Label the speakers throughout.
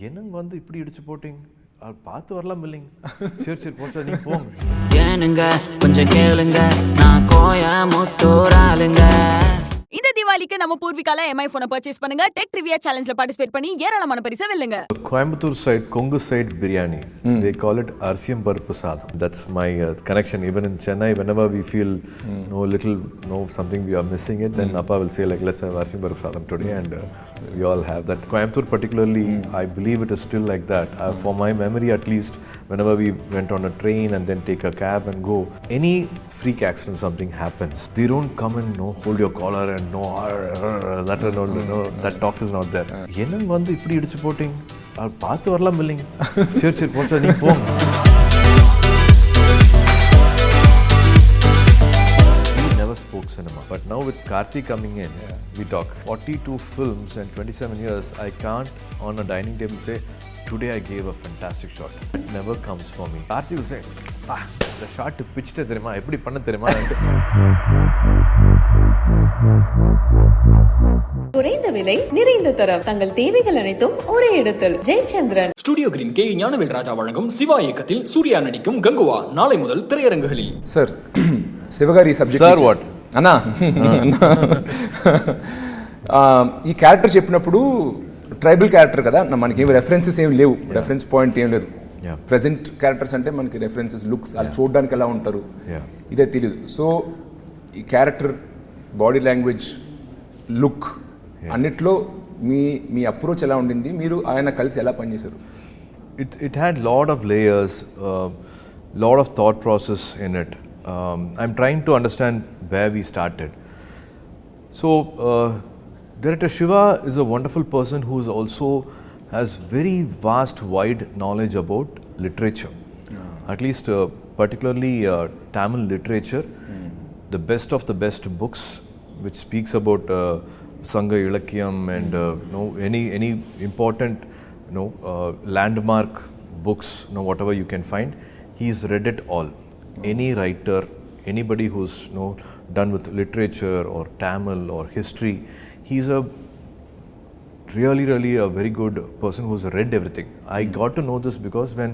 Speaker 1: என்னங்க வந்து இப்படி இடிச்சு போட்டிங்க, பார்த்து வரலாம் இல்லைங்க. சரி சரி போச்சா நீ போங்க.
Speaker 2: ஏனுங்க கொஞ்சம் கேளுங்க, நான் கோயமுத்தூராளுங்க.
Speaker 3: இந்த தீபாவளிக்கு நம்ம பூர்விகால எம்ஐ போனை பர்ச்சேஸ் பண்ணுங்க. டெக் ட்ரிவியா சேலஞ்சில் பார்ட்டிசிபேட் பண்ணி ஏராளமான பரிசை வெல்லுங்க.
Speaker 1: Coimbatore side, Kongu side biryani. They call it Arsiyam Paruppu Sadam. That's my connection. Even in Chennai, whenever we feel something we are missing it, then Appa will say like, let's have Arsiyam Paruppu Sadam today, and we all have that. Coimbatore particularly, I believe it is still like that. For my memory at least, whenever we went on a train and then take a cab and go, any freak accident, something happens, they don't come and hold your collar and that talk is not there. என்னங்க வந்து இப்படி இடிச்சு போட்டிங்க, பார்த்து வரலாம் இல்லைங்க. சரி சரி போச்சா நீ போங்க. We never spoke cinema, but now with Karthi coming in, we talk. 42 films and 27 years, I can't on a dining table say, today I gave a fantastic shot. It never comes for me. Karthi will say, the shot pitched தெரியுமா, எப்படி பண்ண தெரியுமா.
Speaker 4: குறைந்த விலை நிறைந்த தரம், தங்கள் தேவைகள் அனைத்தும் ஒரே இடத்தில். Jayachandran
Speaker 5: studio green K Gnanavel Raja வழங்கும் சிவா இயக்கத்தில் சூர்யா நடிக்கும் கங்குவா நாளை முதல் திரையரங்குகளில்.
Speaker 6: சார் శివగారి సబ్జెక్ట్
Speaker 1: సార్ వాట్
Speaker 6: అన్నా ఈ క్యారెక్టర్ చెప్పినప్పుడు ట్రైబల్ క్యారెక్టర్ కదా, మనకి ఏమి రెఫరెన్సెస్ ఏమి లేవు, రెఫరెన్స్ పాయింట్ ఏం లేదు. ప్రెజెంట్ క్యారెక్టర్స్ అంటే మనకి రెఫరెన్సెస్, లుక్స్ అలా చూడడానికి ఎలా ఉంటారు ఇదే తెలియదు. సో ఈ క్యారెక్టర్ బాడీ లాంగ్వేజ్, లుక్ అన్నిట్లో మీ అప్రోచ్ ఎలా ఉండింది, మీరు ఆయన కలిసి ఎలా పనిచేశారు?
Speaker 1: It had lot of layers, lot of thought process in it. I'm trying to understand where we started. So Director Shiva is a wonderful person who is also has very vast, wide knowledge about literature. At least particularly Tamil literature, the best of the best books which speaks about Sangha Ilakyam and any important landmark books, whatever you can find, he's read it all. Any writer, anybody who's done with literature or Tamil or history, he's a really a very good person who's read everything. I got to know this because when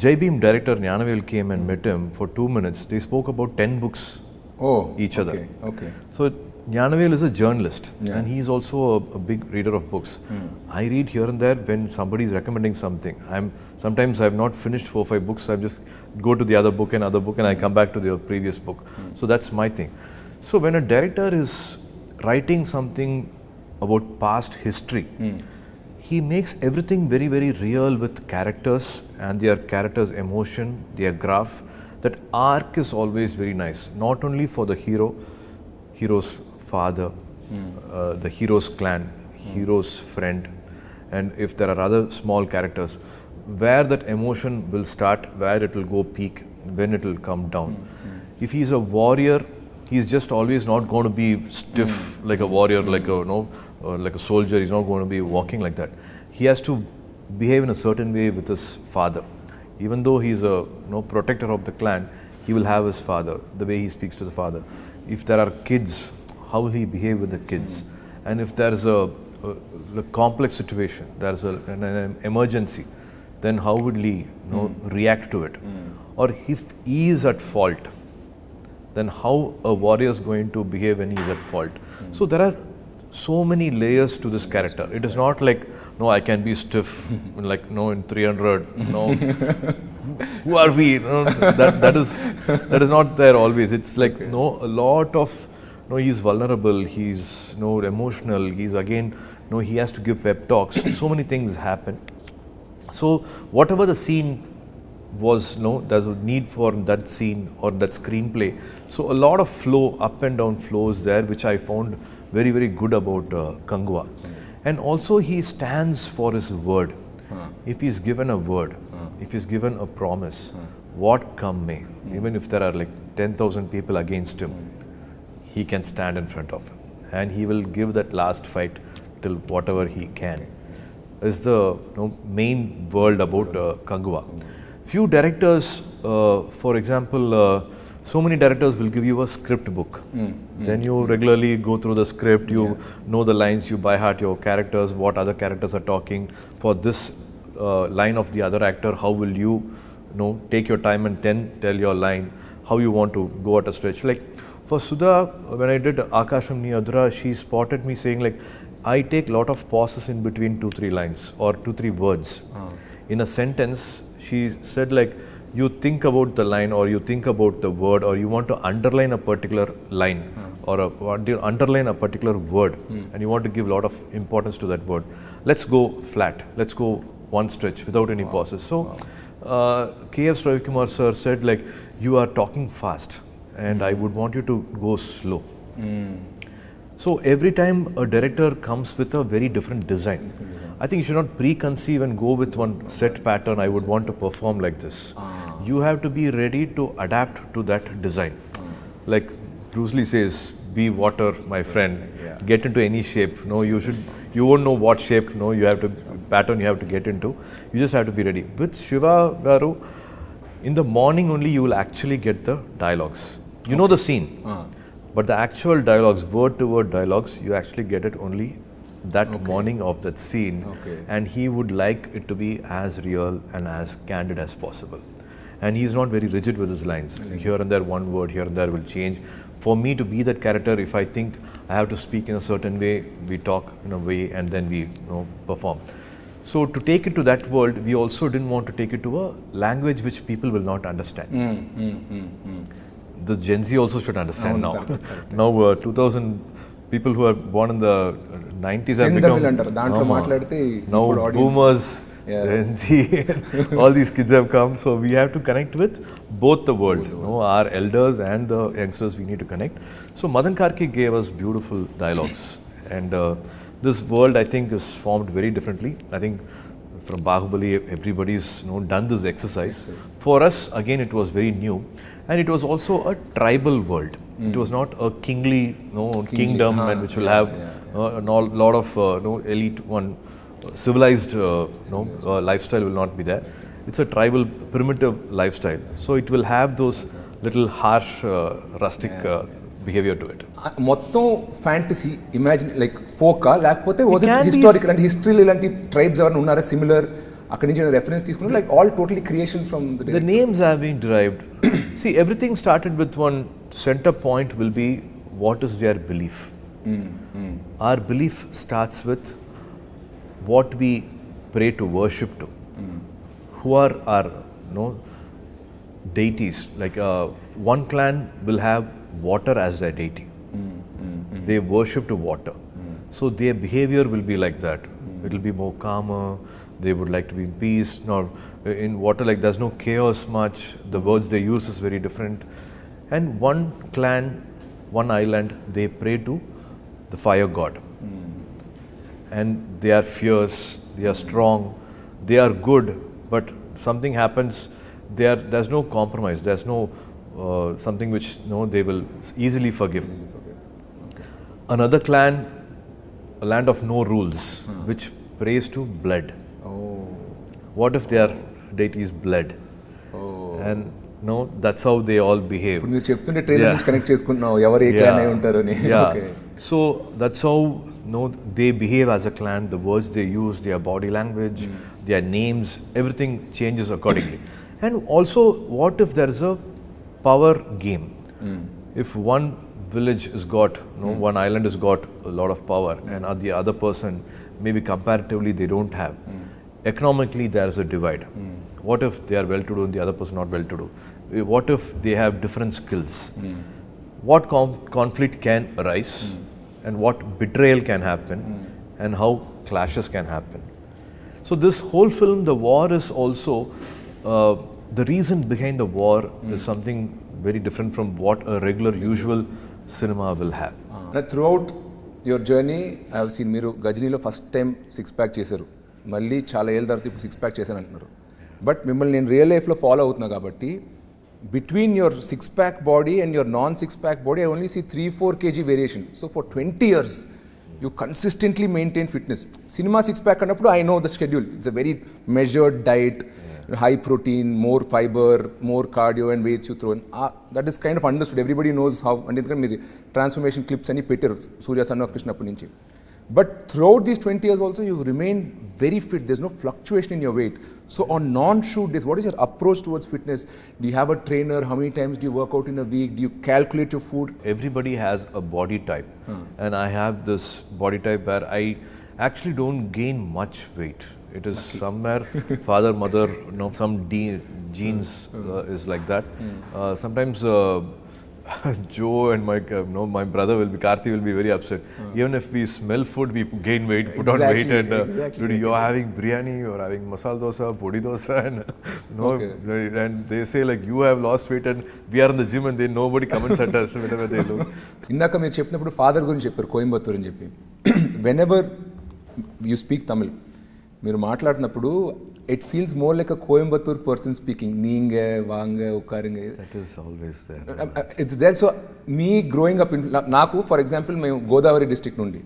Speaker 1: Jai Bhim director Gnanavel came and met him for 2 minutes, they spoke about 10 books each other.
Speaker 6: Okay.
Speaker 1: So Gnanavel is a journalist and he is also a big reader of books. I read here and there when somebody is recommending something. Sometimes I have not finished 4-5 books, I just go to the other book and I come back to the previous book. So that's my thing. So when a director is writing something about past history, he makes everything very real with characters and their characters' emotion, their graph. That arc is always very nice, not only for the hero's father, the hero's clan, hero's friend, and if there are other small characters, where that emotion will start, where it will go peak, when it will come down. If he is a warrior, he's just always not going to be stiff like a warrior, like a soldier. He's not going to be walking like that. He has to behave in a certain way with his father. Even though he's a protector of the clan, he will have his father, the way he speaks to the father. If there are kids, how will he behave with the kids? And if there is a complex situation, there is an emergency, then how would he react to it? Or if he is at fault, then how a warrior is going to behave when he is at fault. So there are so many layers to this character. It is not like, I can be stiff, like, in 300, who are we? That is not there always. It's like, a lot of, he's vulnerable, he's, emotional, he's again, he has to give pep talks. So many things happen. So whatever the scene was, there's a need for that scene or that screenplay. So a lot of flow, up and down flows there, which I found very good about Kanguva. And also he stands for his word. If he's given a word, if he's given a promise, what come may, even if there are like 10,000 people against him, he can stand in front of him and he will give that last fight till whatever he can. Is the main world about Kanguva. Few directors, for example, So many directors will give you a script book. Then you regularly go through the script, you know the lines, you by heart your characters, what other characters are talking. For this line of the other actor, how will you take your time and then tell your line, how you want to go at a stretch. Like for Sudha, when I did Akasham Niyadra, she spotted me saying like, I take lot of pauses in between 2-3 lines or 2-3 words. In a sentence, she said like, you think about the line or you think about the word or you want to underline a particular line or underline a particular word and you want to give a lot of importance to that word. Let's go flat. Let's go one stretch without any pauses. So K.F. Ravikumar sir said like, you are talking fast and I would want you to go slow. So every time a director comes with a very different design, I think you should not preconceive and go with one set pattern, I would want to perform like this. You have to be ready to adapt to that design. Like Bruce Lee says, be water, my friend, get into any shape. You won't know what shape, you have to, pattern you have to get into. You just have to be ready. With Shiva Garu, in the morning only you will actually get the dialogues. You know the scene, but the actual dialogues, word to word dialogues, you actually get it only that morning of that scene. And he would like it to be as real and as candid as possible. And he's not very rigid with his lines. Here and there, one word here and there will change. For me to be that character, if I think I have to speak in a certain way, we talk in a way and then we perform. So to take it to that world, we also didn't want to take it to a language which people will not understand. The Gen Z also should understand now. Now 2000 people who are born in the 90s have become now boomers, Gen Z, all these kids have come. So we have to connect with both the world. Our elders and the youngsters we need to connect. So Madan Karki gave us beautiful dialogues. And this world I think is formed very differently. I think from Bahubali everybody's done this exercise. For us again it was very new. And it was also a tribal world. It was not a kingly kingdom and which will have a lot of elite civilized lifestyle will not be there. It's a tribal primitive lifestyle. So it will have those little harsh rustic behavior to it.
Speaker 6: Motto fantasy, imagine like folk, was it historical and history tribes are similar? Reference like all totally creation from the
Speaker 1: names have been derived. See, everything started with one center point will be what is their belief. Our belief starts with what we pray to, worship to. Who are our deities? Like one clan will have water as their deity. They worship to water. So their behavior will be like that. It will be more calmer. They would like to be in peace. Now, in water, like there's no chaos much. The words they use is very different. And one clan, one island, they pray to the fire god. And they are fierce, they are strong, they are good, but something happens, there's no compromise, there's no something which they will easily forgive. Another clan, a land of no rules, which prays to blood. What if their deity is blood? And that's how they all behave. So that's how they behave as a clan, the words they use, their body language, their names, everything changes accordingly. And also, what if there is a power game? If one village has got, one island has got a lot of power and the other person, maybe comparatively they don't have. Economically, there is a divide. What if they are well-to-do and the other person not well-to-do? What if they have different skills? What conflict can arise and what betrayal can happen and how clashes can happen? So this whole film, the war is also, the reason behind the war is something very different from what a regular, usual cinema will have.
Speaker 6: Throughout your journey, I have seen Miru Gajnilo first time six-pack chesaru. Malli chala ఏళ్ళ తర్వాత ఇప్పుడు six pack చేశాను అంటున్నారు. But మిమ్మల్ని నేను real లైఫ్లో follow అవుతున్నా కాబట్టి between your six-pack body and your non-six-pack body, I only see 3-4 kg variation. So for 20 years, you consistently maintain fitness. Cinema six-pack annappudu, I know the schedule. It's a very measured diet. high protein, more fiber, more cardio and weights you throw in. That is kind of understood. Everybody knows how. And ఎందుకంటే మీరు transformation clips అని పెట్టారు సూర్య son of Krishna అప్పటి నుంచి. But throughout these 20 years also, you've remained very fit. There's no fluctuation in your weight. So on non-shoot days, what is your approach towards fitness? Do you have a trainer? How many times do you work out in a week? Do you calculate your food?
Speaker 1: Everybody has a body type. And I have this body type where I actually don't gain much weight. It is somewhere father, mother, some genes is like that. Sometimes Joe and my brother Karthi will be very upset. Even if we smell food, we gain weight, put on weight, and dude, you're having biryani, you're having masala dosa, podi dosa, and and they say like you have lost weight, and we are in the gym, and then nobody comments at us whenever they look.
Speaker 6: ఇందాక మీరు చెప్పినప్పుడు father గురించి చెప్పారు కోయంబత్తూర్ అని చెప్పి. Whenever you speak Tamil, మీరు మాట్లాడినప్పుడు it feels more like a Coimbatore person speaking. Neenga, Vanga, Ukaringa.
Speaker 1: That is always there.
Speaker 6: It's there. So, me growing up in Naku, for example, my Godavari district nundi.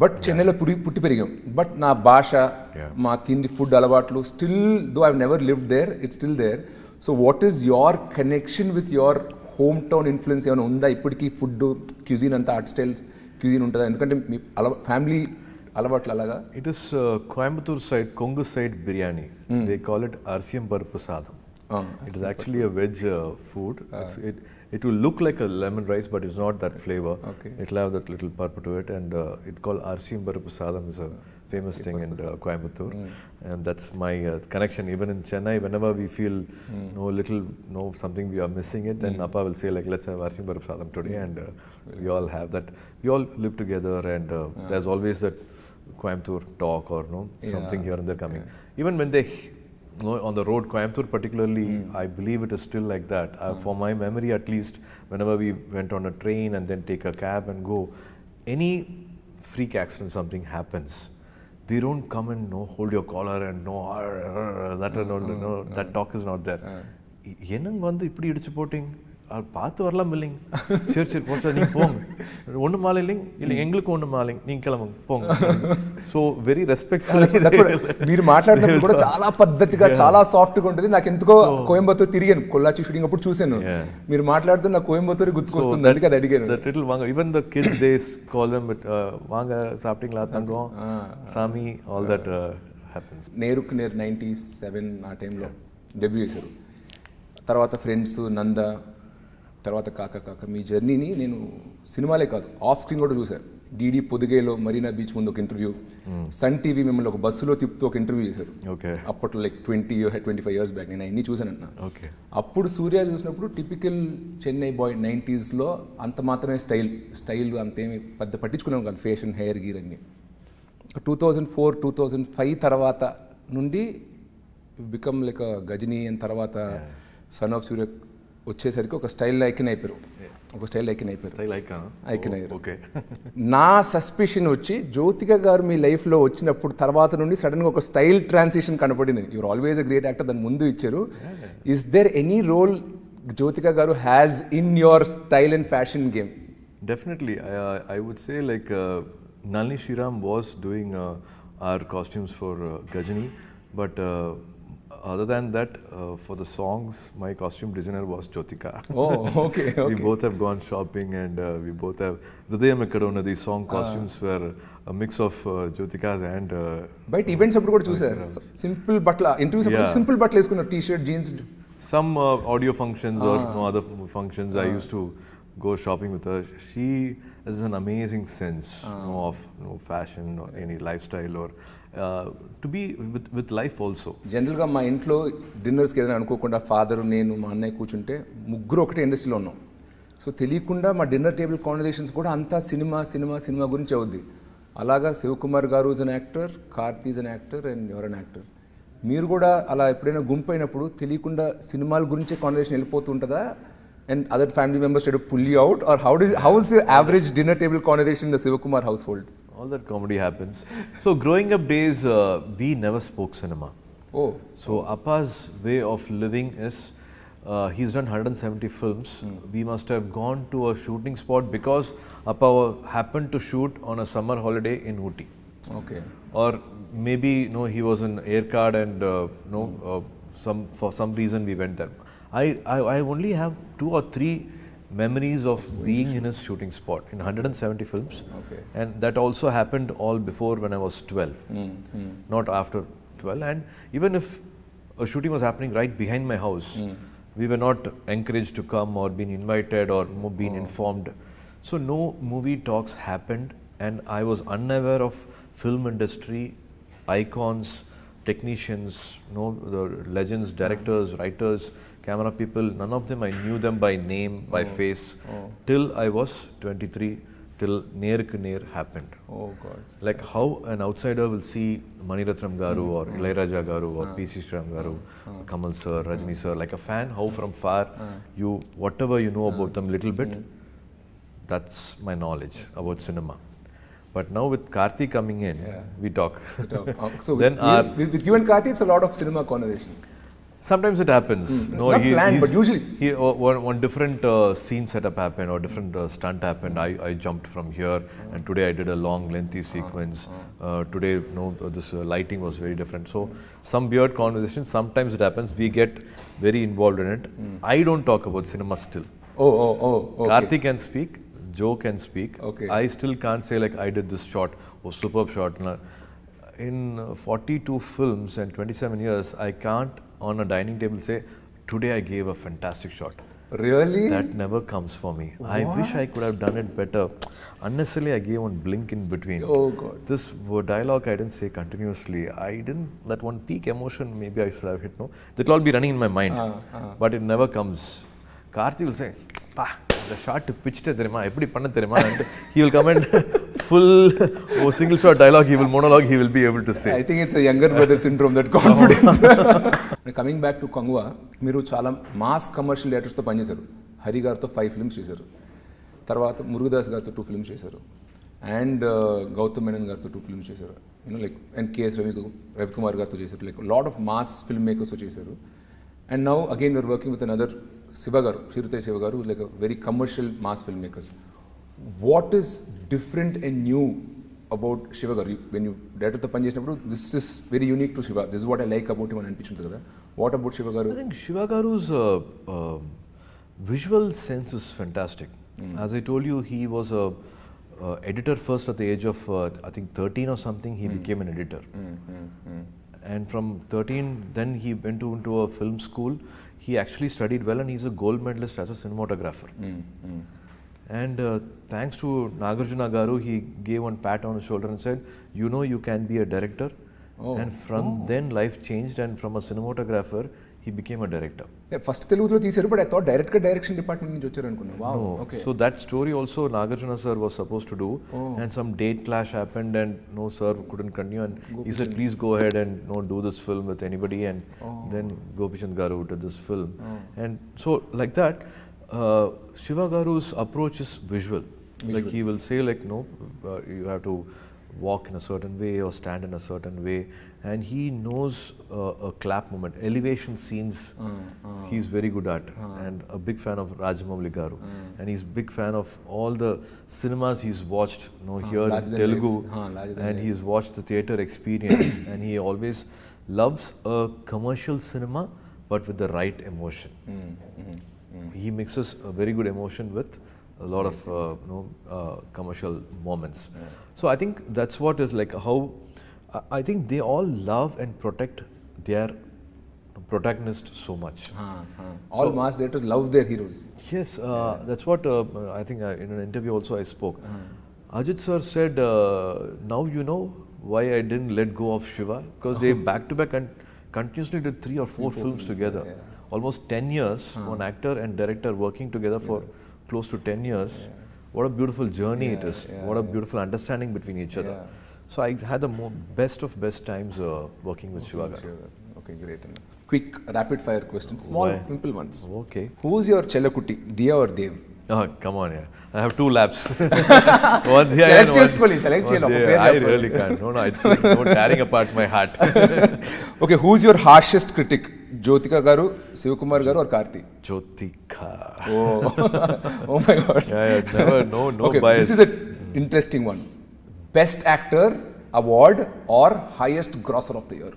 Speaker 6: But Chennai lo putti perigam. But na bhasha, ma tindi food alavatlu, still, though I've never lived there, it's still there. So, what is your connection with your hometown influence? Evana unda ippudiki food, cuisine anta art styles, cuisine untada. Endukante mi family అలవాట్లు అలాగా.
Speaker 1: It is Coimbatore side, Kongu side biryani. They call it Arsiyam Paruppu Sadam. It is actually a veg food. It will look like a lemon rice, but it's not that flavor. It will have that little purple to it, and it's called Arsiyam Paruppu Sadam. Is a famous thing in Coimbatore, and that's my connection. Even in Chennai, whenever we feel something we are missing it, then Appa will say like, let's have Arsiyam Paruppu Sadam today, and we all have that. We all live together, and there's always that Coimbatore talk or something here and there coming. Even when they on the road, Coimbatore particularly, I believe it is still like that. For my memory at least, whenever we went on a train and then take a cab and go, any freak accident, something happens, they don't come and hold your collar and that talk is not there. என்னங்க வந்து இப்படி இடிச்சு boating பார்த்து வரலாம் இல்லைங்க, சரி சரி போச்சா நீங்கள் போங்க, ஒன்று மாலை இல்லைங்க, இல்லை எங்களுக்கு ஒன்று மாலைங்க, நீங்கள் கிளம்புங்க போங்க. So very respectful.
Speaker 6: మీరు మాట్లాడినప్పుడు కూడా చాలా పద్ధతిగా చాలా సాఫ్ట్గా ఉంటుంది. నాకు ఎందుకో కోయంబత్తూర్ తిరిగాను, కొల్లాచి షూటింగ్ అప్పుడు చూశాను, మీరు మాట్లాడుతూ నాకు కోయంబత్తూర్ గుర్తుకొస్తుంది, అందుకే అది అడిగాను.
Speaker 1: వాంగ even the kids they call them వాంగ సాఫ్టింగ్లా Thangam Sami all that happens.
Speaker 6: నేరుకు నేరు 97 ఆ టైంలో డెబ్యూ చేశారు. తర్వాత ఫ్రెండ్స్, నంద, తర్వాత కాక కాక మీ జర్నీని నేను సినిమాలే కాదు ఆఫ్ స్క్రీన్ కూడా చూశాను. డీడీ పొదిగేలో మరీనా బీచ్ ముందు ఒక ఇంటర్వ్యూ, సన్ టీవీ మిమ్మల్ని ఒక బస్సులో తిప్పుతూ ఒక ఇంటర్వ్యూ చేశారు. అప్పట్లో లైక్ 25 years బ్యాక్. నేను అన్నీ చూశానన్నా. అప్పుడు సూర్య చూసినప్పుడు టిపికల్ చెన్నై బాయ్ 90sలో అంత మాత్రమే స్టైల్ అంతేమి పెద్ద పట్టించుకున్నాను కాదు, ఫ్యాషన్, హెయిర్ గీర్ అన్నీ. 2004-2005 తర్వాత నుండి బికమ్ లైక్ గజనీ అండ్ తర్వాత సన్ ఆఫ్ సూర్య వచ్చేసరికి ఒక స్టైల్ ఐకన్ అయిపోయారు. ఐకన్ అయ్యారు. నా సస్పిషన్ వచ్చి జ్యోతిక గారు మీ లైఫ్లో వచ్చినప్పుడు తర్వాత నుండి సడన్గా ఒక స్టైల్ ట్రాన్సిషన్ కనపడింది. You're always a great actor, దాని ముందు ఇచ్చారు. Is there any role Jyothika గారు has in your style and fashion game?
Speaker 1: Definitely. I would say like Nalini Shriram was doing our costumes for Gajini, but other than that, for the songs, my costume designer was Jyothika.
Speaker 6: Oh, okay.
Speaker 1: We both have gone shopping, and we both have Hridayam Ekkadona. These song costumes were a mix of Jyothika's and
Speaker 6: బయట events అప్పుడు కూడా చూసారు. Simple బట్టల interviews అప్పుడు simple బట్టలు వేసుకున్నారు, T-shirt, jeans.
Speaker 1: Some audio functions or other functions, I used to go shopping with her. She has an amazing sense of fashion or any lifestyle or to be with life also.
Speaker 6: జనరల్గా మా ఇంట్లో డిన్నర్స్కి ఏదైనా అనుకోకుండా father, నేను, మా అన్నయ్య కూర్చుంటే ముగ్గురు ఒకటే ఇండస్ట్రీలో ఉన్నాం. సో తెలియకుండా మా డిన్నర్ టేబుల్ కాన్వర్జేషన్స్ కూడా అంతా సినిమా గురించి అవుద్ది. అలాగా శివకుమార్ గారు is an actor, Karthi is an actor, and your an actor. మీరు కూడా అలా ఎప్పుడైనా గుంపు అయినప్పుడు తెలియకుండా సినిమాల గురించే conversation వెళ్ళిపోతుంటుందా? And other family members try to pull you out, or how is the average dinner table conversation in the Sivakumar household?
Speaker 1: All that comedy happens. So growing up days, we never spoke cinema.
Speaker 6: Oh.
Speaker 1: So Appa's way of living is, he's done 170 films. We must have gone to a shooting spot because Appa happened to shoot on a summer holiday in Ooty.
Speaker 6: Okay.
Speaker 1: Or maybe he was in air card and for some reason we went there. I only have 2 or 3 memories of being in his shooting spot in 170 films.
Speaker 6: Okay.
Speaker 1: And that also happened all before when I was 12, not after 12. And even if a shooting was happening right behind my house, we were not encouraged to come or been invited or been informed. So no movie talks happened, and I was unaware of film industry, icons, technicians, the legends, directors, writers, camera people. None of them I knew them by name, by face, till I was 23, till Neer happened.
Speaker 6: Oh God.
Speaker 1: Like how an outsider will see Maniratnam Garu or Ilaiyaraaja Garu or P.C. Sriram Garu, Kamal sir, Rajni sir, like a fan, how from far you, whatever you know about them little bit, that's my knowledge about cinema. But now with Karthi coming in, we talk.
Speaker 6: So
Speaker 1: then
Speaker 6: with you and Karthi, it's a lot of cinema conversation.
Speaker 1: Sometimes it happens.
Speaker 6: Not planned, but usually.
Speaker 1: One different scene setup happened or different stunt happened. I jumped from here, and today I did a long, lengthy sequence. Today, this lighting was very different. So some weird conversation. Sometimes it happens. We get very involved in it. I don't talk about cinema still.
Speaker 6: Okay.
Speaker 1: Karthi can speak. Joe can speak.
Speaker 6: Okay.
Speaker 1: I still can't say like I did this shot or superb shot. In 42 films and 27 years, I can't on a dining table say, today I gave a fantastic shot.
Speaker 6: Really?
Speaker 1: That never comes for me. What? I wish I could have done it better. Unnecessarily, I gave one blink in between.
Speaker 6: Oh God.
Speaker 1: This dialogue I didn't say continuously. That one peak emotion, maybe I should have hit. That will all be running in my mind. But it never comes. Karthi will say, the shot pitched therima, eppadi panna therima, and he will come and full single shot dialogue, he will monologue, he will be able to say.
Speaker 6: I think it's a younger brother syndrome, that confidence. Coming back to Kanguva, మీరు చాలా mass commercial డైరెక్టర్స్తో పనిచేశారు. హరి గారితో 5 films చేశారు. తర్వాత మురుగదాస్ గారితో 2 films చేశారు. And Gautam Menon గారితో 2 films చేశారు. అండ్ కేఎస్ రవికుమార్ గారితో చేశారు. Like lot of mass film మేకర్స్తో చేశారు. And now again we're working with another Shiva Garu, Shiva Garu, who's like a very commercial mass filmmakers. What is different and new about Shiva Garu? When you directed the Panjeshnapudu, this is very unique to Shiva. This is what I like about him and Anpichuntu kada. What about Shiva Garu?
Speaker 1: I think Shiva Garu's visual sense is fantastic. As I told you, he was a editor first at the age of I think 13 or something. He became an editor. And from 13, then he went into a film school. He actually studied well, and he's a gold medalist as a cinematographer. And thanks to Nagarjuna Garu, he gave one pat on his shoulder and said, you can be a director. And from then life changed, and from a cinematographer, he became a director.
Speaker 6: First Telugulo teesaru, but I thought direction department nunchi vacharu anukunna. Wow.
Speaker 1: No.
Speaker 6: Okay.
Speaker 1: So that story also Nagarjuna sir was supposed to do, and some date clash happened, and no sir couldn't continue, and he said please go ahead and do this film with anybody, and then Gopichandra Garu did this film. And so like that, Shiva Garu's approach is visual. Like he will say like you have to walk in a certain way or stand in a certain way, and he knows a clap moment, elevation scenes. He's very good at, and a big fan of Rajamouli Garu, and he's big fan of all the cinemas he's watched here in Telugu, and he's watched the theatre experience, and he always loves a commercial cinema but with the right emotion. He mixes a very good emotion with a lot of commercial moments. So I think that's what is like how I think they all love and protect their protagonist so much.
Speaker 6: All mass directors love their heroes.
Speaker 1: Yes, that's what I think in an interview also I spoke. Ajit sir said, now you know why I didn't let go of Shiva, because they back to back and continuously did 3 or 4 films together. Almost 10 years, one actor and director working together for close to 10 years. What a beautiful journey it is. What a beautiful understanding between each other. So I had the best of best times working with Shiva Garu.
Speaker 6: Okay, great. Quick rapid fire questions. Small, simple ones.
Speaker 1: Okay.
Speaker 6: Who's your Chellakutti, Diya or Dev?
Speaker 1: Oh, come on, I have 2 laps. One Diya
Speaker 6: Select
Speaker 1: and one
Speaker 6: cheskoli, select cheyalo.
Speaker 1: Dev. I really can't. No, it's tearing apart my heart.
Speaker 6: Okay, who's your harshest critic? Jyothika Garu, Sivakumar Garu or Karthi?
Speaker 1: Jyothika.
Speaker 6: Oh my God.
Speaker 1: Never, no
Speaker 6: okay,
Speaker 1: bias.
Speaker 6: This is an interesting one. Best actor award or highest grosser of the year?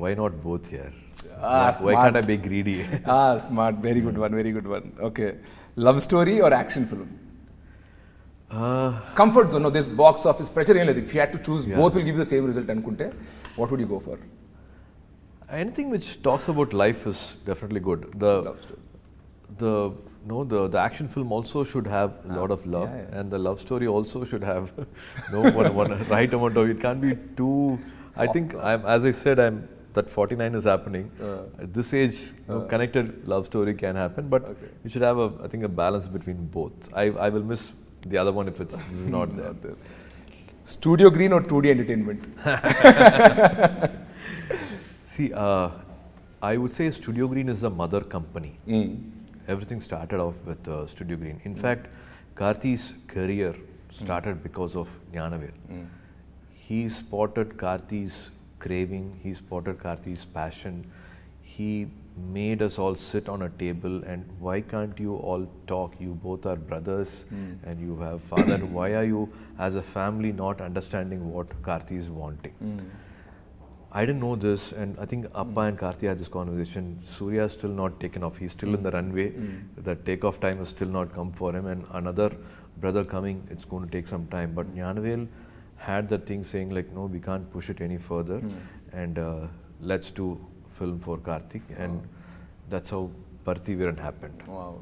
Speaker 1: why not both here?
Speaker 6: Ah,
Speaker 1: Why can't I
Speaker 6: smart.
Speaker 1: be greedy?
Speaker 6: Smart. Very good one. Very good one. Okay. Love story or action film? Comfort zone. No, this box office pressure. If you had to choose, both will give you the same result. Ankunte, what would you go for?
Speaker 1: Anything which talks about life is definitely good.
Speaker 6: Love story.
Speaker 1: The action film also should have a lot of love, and the love story also should have one right amount of. It can't be too. I think as I said, that 49 is happening. At this age, connected love story can happen, but you should have I think a balance between both. I will miss the other one if this is not there.
Speaker 6: Studio Green or 2D Entertainment?
Speaker 1: See, I would say Studio Green is the mother company. Everything started off with Studio Green. In fact, Karthi's career started because of Jnanavel. He spotted Karthi's craving, he spotted Karthi's passion. He made us all sit on a table and why can't you all talk? You both are brothers and you have father. Why are you as a family not understanding what Karthi is wanting? I didn't know this, and I think Appa and Karthi had this conversation. Suriya is still not taken off. He's still in the runway. The takeoff time has still not come for him, and another brother coming, it's going to take some time. But Jnanavel had that thing saying like, no, we can't push it any further, and let's do film for Karthik, and that's how Parthiviran happened.
Speaker 6: Wow.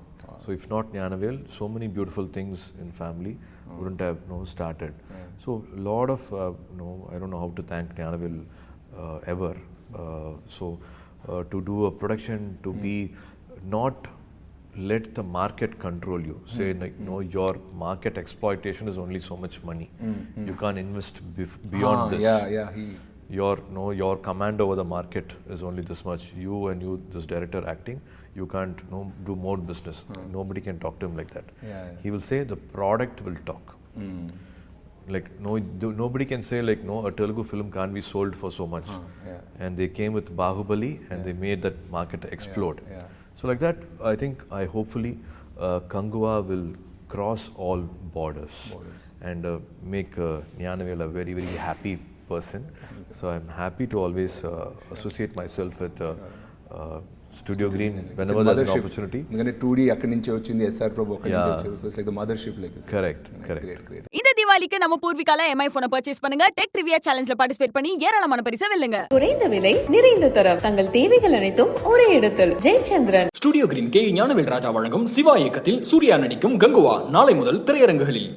Speaker 1: So if not Jnanavel, so many beautiful things in family wouldn't have started. So a lot of I don't know how to thank Jnanavel ever. To do a production, to be not let the market control you. Say like your market exploitation is only so much money. You can't invest beyond this. Your command over the market is only this much. You, this director acting, you can't do more business. Nobody can talk to him like that. He will say the product will talk. Like nobody can say like a Telugu film can't be sold for so much. And they came with Bahubali and they made that market explode. So like that, I hopefully Kanguva will cross all borders and make Jnanavel a very, very happy person. So I'm happy to always associate myself with Studio Green whenever there's an opportunity.
Speaker 6: ఎందుకంటే 2D అక్కడి నుంచే వచ్చింది, SR Prabhu అక్కడి నుంచే వచ్చింది. So it's like the mothership like this.
Speaker 1: Correct.
Speaker 6: Great.
Speaker 3: இந்த தீபாவளிக்கு நம்ம பூர்விகால MI போனை பர்ச்சேஸ் பண்ணுங்க. டெக் ட்ரிவியா சேலஞ்ச்ல பார்ட்டிசிபேட் பண்ணி ஏராளமான பரிசை வெல்லுங்க.
Speaker 4: குறைந்த விலை, நிறைந்த தரம், தங்கள் தேவைகள் அனைத்தும் ஒரே இடத்தில். Jayachandran.
Speaker 5: Studio green K Gnanavel Raja வழங்கும் சிவா இயக்கத்தில் சூர்யா நடிக்கும் கங்குவா நாளை முதல் திரையரங்குகளில்.